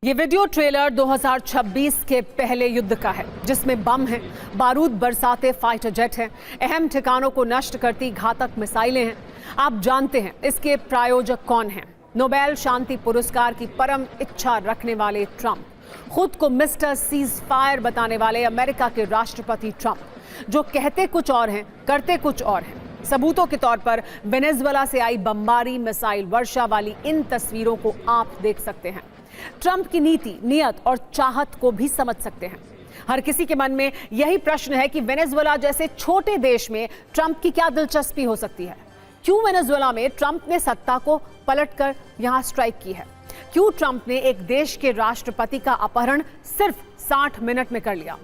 ये video trailer 2026 के पहले युद्ध का है, जिसमें बम हैं, बारूद बरसाते फाइटर जेट हैं, अहम ठिकानों को नष्ट करती घातक मिसाइलें हैं। आप जानते हैं इसके प्रायोजक कौन हैं? नोबेल शांति पुरस्कार की परम इच्छा रखने वाले ट्रंप, खुद को मिस्टर सीज फायर बताने वाले अमेरिका के राष्ट्रपति ट्रंप, जो कहते कुछ और हैं, करते कुछ और हैं। सबूतों के तौर पर वेनेजुएला से आई बमबारी मिसाइल वर्षा वाली इन तस्वीरों को आप देख सकते हैं। ट्रंप की नीति, नियत और चाहत को भी समझ सकते हैं। हर किसी के मन में यही प्रश्न है कि वेनेजुएला जैसे छोटे देश में ट्रंप की क्या दिलचस्पी हो सकती है? क्यों वेनेजुएला में ट्रंप ने सत्ता को पलटकर यहां स्ट्राइक की है? क्यों ट्रंप ने एक देश के राष्ट्रपति का अपहरण सिर्फ 60 मिनट में कर लिया?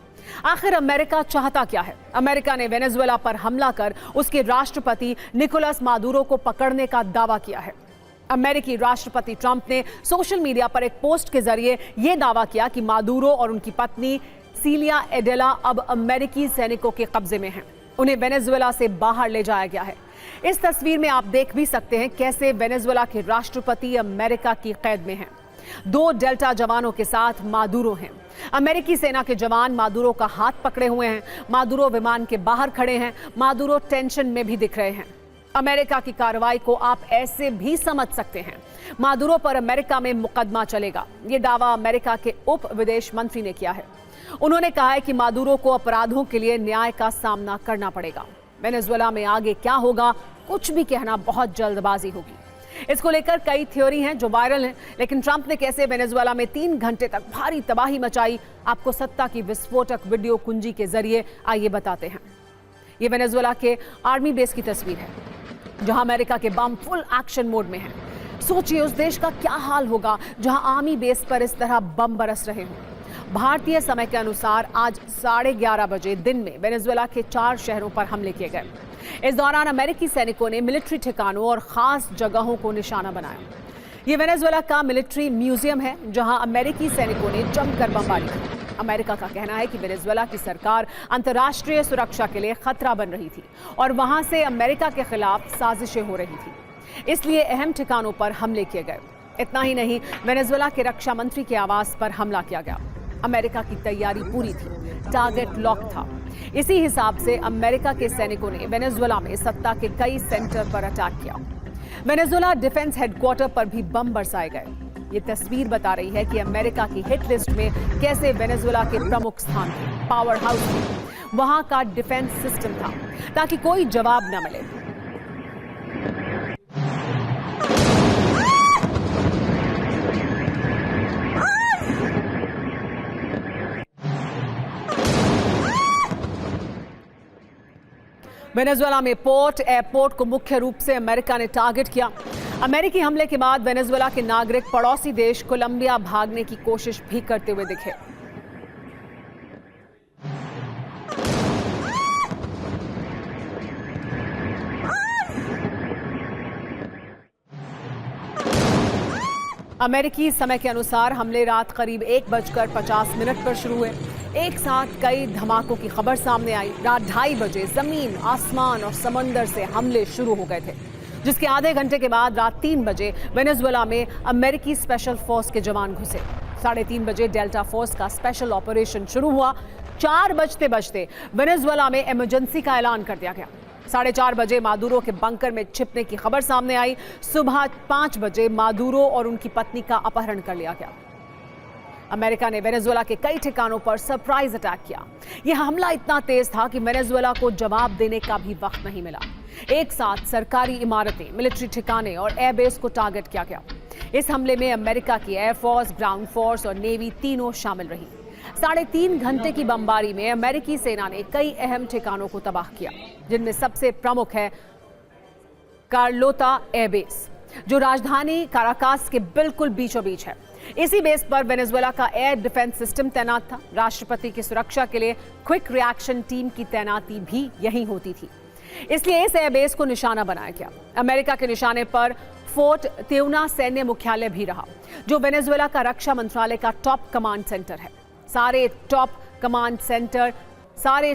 आखिर अमेरिका चाहता क्या है? अमेरिका ने वेनेजुएला पर हमला कर उसके राष्ट्रपति निकोलस मादुरो को पकड़ने का दावा किया है। अमेरिकी राष्ट्रपति ट्रंप ने सोशल मीडिया पर एक पोस्ट के जरिए यह दावा किया कि मादुरो और उनकी पत्नी सीलिया एडेला अब अमेरिकी सैनिकों के कब्जे में हैं। उन्हें वेनेजुएला से बाहर ले जाया गया है। इस तस्वीर में आप देख भी सकते हैं कैसे वेनेजुएला के राष्ट्रपति अमेरिका की कैद में हैं। 2 डेल्टा जवानों के साथ मादुरो हैं। अमेरिकी सेना के जवान मादुरो का हाथ पकड़े हुए हैं। मादुरो विमान के बाहर खड़े हैं। मादुरो टेंशन में भी दिख रहे हैं। अमेरिका की कार्रवाई को आप ऐसे भी समझ सकते हैं, मादुरो पर अमेरिका में मुकदमा चलेगा। ये दावा अमेरिका के उप विदेश मंत्री ने किया है। उन्होंने कहा है कि मादुरो को अपराधों के लिए न्याय का सामना करना पड़ेगा। वेनेजुएला में आगे क्या होगा, कुछ भी कहना बहुत जल्दबाजी होगी। इसको लेकर कई थ्योरी हैं जो वायरल हैं, लेकिन ट्रंप ने कैसे वेनेजुएला में 3 घंटे तक भारी तबाही मचाई, आपको सत्ता की विस्फोटक वीडियो कुंजी के जरिए आइए बताते हैं। ये वेनेजुएला के आर्मी बेस की तस्वीर है, जहां अमेरिका के बम फुल एक्शन मोड में हैं। सोचिए उस देश का क्या हाल होगा जहां आर्मी बेस पर इस तरह बम बरस रहे हों। भारतीय समय के अनुसार आज 11:30 बजे दिन में वेनेजुएला के 4 शहरों पर हमले किए गए। इस दौरान अमेरिकी सैनिकों ने मिलिट्री ठिकानों और खास जगहों को निशाना बनाया। ये वेनेजुएला का मिलिट्री म्यूजियम है, जहां अमेरिकी सैनिकों ने जमकर बमबारी की। अमेरिका का कहना है कि वेनेजुएला की सरकार अंतर्राष्ट्रीय सुरक्षा के लिए खतरा बन रही थी और वहां से अमेरिका के खिलाफ साजिशें हो रही थी, इसलिए अहम ठिकानों पर हमले किए गए। इतना ही नहीं, वेनेजुएला के रक्षा मंत्री के आवास पर हमला किया गया। अमेरिका की तैयारी पूरी थी, टारगेट लॉक था। इसी हिसाब से अमेरिका के सैनिकों ने वेनेजुएला में सत्ता के कई सेंटर पर अटैक किया। वेनेजुएला डिफेंस हेडक्वार्टर पर भी बम बरसाए गए। ये तस्वीर बता रही है कि अमेरिका की हिट लिस्ट में कैसे वेनेजुएला के प्रमुख स्थान थे, पावर हाउस थे, वहां का डिफेंस सिस्टम था, ताकि कोई जवाब न मिले। वेनेजुएला में पोर्ट, एयरपोर्ट को मुख्य रूप से अमेरिका ने टारगेट किया। अमेरिकी हमले के बाद वेनेजुएला के नागरिक पड़ोसी देश कोलंबिया भागने की कोशिश भी करते हुए दिखे। अमेरिकी समय के अनुसार हमले रात करीब 1:50 पर शुरू हुए। एक साथ कई धमाकों की खबर सामने आई। रात 2:30 बजे जमीन, आसमान और समंदर से हमले शुरू हो गए थे, जिसके आधे घंटे के बाद रात 3 बजे वेनेजुएला में अमेरिकी स्पेशल फोर्स के जवान घुसे। 3:30 बजे डेल्टा फोर्स का स्पेशल ऑपरेशन शुरू हुआ। 4 बजते बजते वेनेजुएला में इमरजेंसी का ऐलान कर दिया गया। 4:30 बजे मादुरो के बंकर में छिपने की खबर सामने आई। सुबह 5 बजे मादुरो और उनकी पत्नी का अपहरण कर लिया गया। अमेरिका ने वेनेजुएला के कई ठिकानों पर सरप्राइज अटैक किया। यह हमला इतना तेज था कि वेनेजुएला को जवाब देने का भी वक्त नहीं मिला। एक साथ सरकारी इमारतें, मिलिट्री ठिकाने और एयरबेस को टारगेट किया गया। इस हमले में अमेरिका की एयरफोर्स, ग्राउंड फोर्स और नेवी तीनों शामिल रही। 3.5 घंटे की बमबारी में अमेरिकी सेना ने कई अहम ठिकानों को तबाह किया, जिनमें सबसे प्रमुख है कार्लोता एयरबेस, जो राजधानी काराकास के बिल्कुल बीचों बीच है। इसी बेस पर वेनेजुएला का एयर डिफेंस सिस्टम तैनात था। राष्ट्रपति की सुरक्षा के लिए क्विक रिएक्शन टीम की तैनाती भी यहीं होती थी, इसलिए इस एयरबेस को निशाना बनाया गया। अमेरिका के निशाने पर फोर्ट तेउना सैन्य मुख्यालय भी रहा, जो वेनेजुएला का रक्षा मंत्रालय का टॉप कमांड सेंटर है। सारे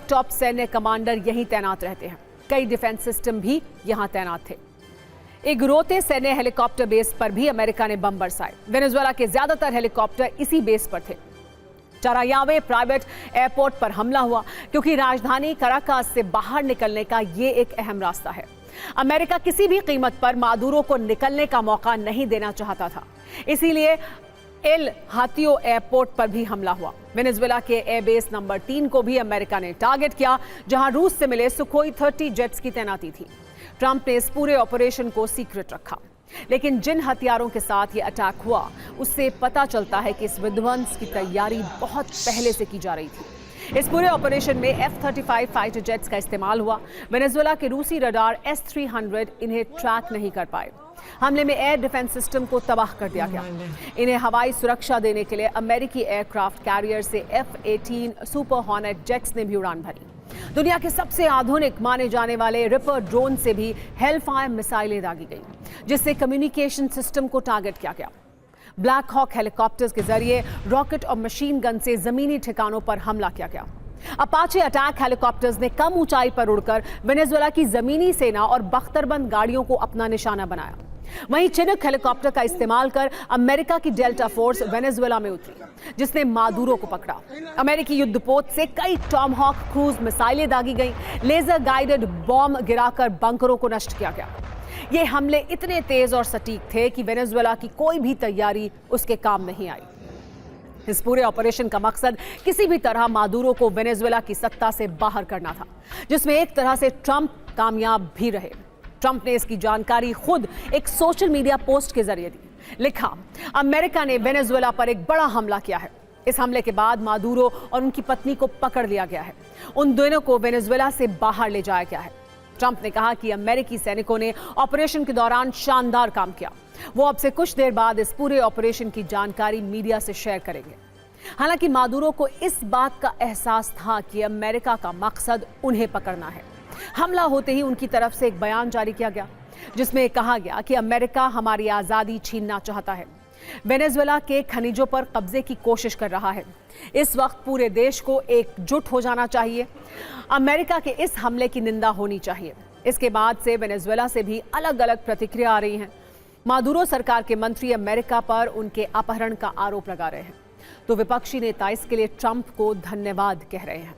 टॉप सैन्य कमांडर यहीं तैनात रहते हैं। कई डिफेंस सिस्टम भी यहां तैनात थे। एक रोते सैन्य हेलीकॉप्टर बेस पर भी अमेरिका ने बम बरसाए। वेनेजुएला के ज्यादातर हेलीकॉप्टर इसी बेस पर थे। चरायावे प्राइवेट एयरपोर्ट पर हमला हुआ क्योंकि राजधानी कराकास से बाहर निकलने का ये एक अहम रास्ता है। अमेरिका किसी भी कीमत पर मादुरो को निकलने का मौका नहीं देना चाहता था, इसीलिए एल हाथियो एयरपोर्ट पर भी हमला हुआ। वेनेजुएला के एयरबेस नंबर 3 को भी अमेरिका ने टारगेट किया, जहां रूस से मिले सुखोई 30 जेट्स की तैनाती थी। ट्रंप ने इस पूरे ऑपरेशन को सीक्रेट रखा, लेकिन जिन हथियारों के साथ ये अटैक हुआ उससे पता चलता है कि इस विध्वंस की तैयारी बहुत पहले से की जा रही थी। इस पूरे ऑपरेशन में F-35 फाइटर जेट्स का इस्तेमाल हुआ। वेनेजुएला के रूसी रडार S-300 इन्हें ट्रैक नहीं कर पाए। हमले में एयर डिफेंस सिस्टम को तबाह कर दिया गया। इन्हें हवाई सुरक्षा देने के लिए अमेरिकी एयरक्राफ्ट कैरियर से F-18 सुपर हॉर्नेट जेट्स ने भी उड़ान भरी। दुनिया के सबसे आधुनिक माने जाने वाले रिपर ड्रोन से भी हेलफायर मिसाइलें दागी गई, जिससे कम्युनिकेशन सिस्टम को टारगेट किया गया। ब्लैक हॉक हेलीकॉप्टर्स के जरिए रॉकेट और मशीन गन से जमीनी ठिकानों पर हमला किया गया। अपाचे अटैक हेलीकॉप्टर्स ने कम ऊंचाई पर उड़कर वेनेजुएला की जमीनी सेना और बख्तरबंद गाड़ियों को अपना निशाना बनाया। वहीं चिनूक हेलीकॉप्टर का इस्तेमाल कर अमेरिका की डेल्टा फोर्स वेनेजुएला में उतरी, जिसने मादुरो को पकड़ा। अमेरिकी युद्धपोत से कई टॉमहॉक क्रूज मिसाइलें दागी गईं। लेजर गाइडेड बॉम्ब गिराकर बंकरों को नष्ट किया गया। ये हमले इतने तेज और सटीक थे कि वेनेजुएला की कोई भी तैयारी उसके काम नहीं आई। इस पूरे ऑपरेशन का मकसद किसी भी तरह मादुरो को वेनेजुएला की सत्ता से बाहर करना था, जिसमें एक तरह से ट्रंप कामयाब भी रहे। ट्रंप ने इसकी जानकारी खुद एक सोशल मीडिया पोस्ट के जरिए दी। लिखा, अमेरिका ने वेनेजुएला पर एक बड़ा हमला किया है। इस हमले के बाद मादुरो और उनकी पत्नी को पकड़ लिया गया है। उन दोनों को वेनेजुएला से बाहर ले जाया गया है। ट्रंप ने कहा कि अमेरिकी सैनिकों ने ऑपरेशन के दौरान शानदार काम किया। वो अब से कुछ देर बाद इस पूरे ऑपरेशन की जानकारी मीडिया से शेयर करेंगे। हालांकि मादुरो को इस बात का एहसास था कि अमेरिका का मकसद उन्हें पकड़ना है। हमला होते ही उनकी तरफ से एक बयान जारी किया गया, जिसमें कहा गया कि अमेरिका हमारी आज़ादी छीनना चाहता है, वेनेजुएला के खनिजों पर कब्जे की कोशिश कर रहा है। इस वक्त पूरे देश को एकजुट हो जाना चाहिए। अमेरिका के इस हमले की निंदा होनी चाहिए। इसके बाद से वेनेजुएला से भी अलग अलग प्रतिक्रिया आ रही हैं। मादुरो सरकार के मंत्री अमेरिका पर उनके अपहरण का आरोप लगा रहे हैं, तो विपक्षी नेता इसके लिए ट्रंप को धन्यवाद कह रहे हैं।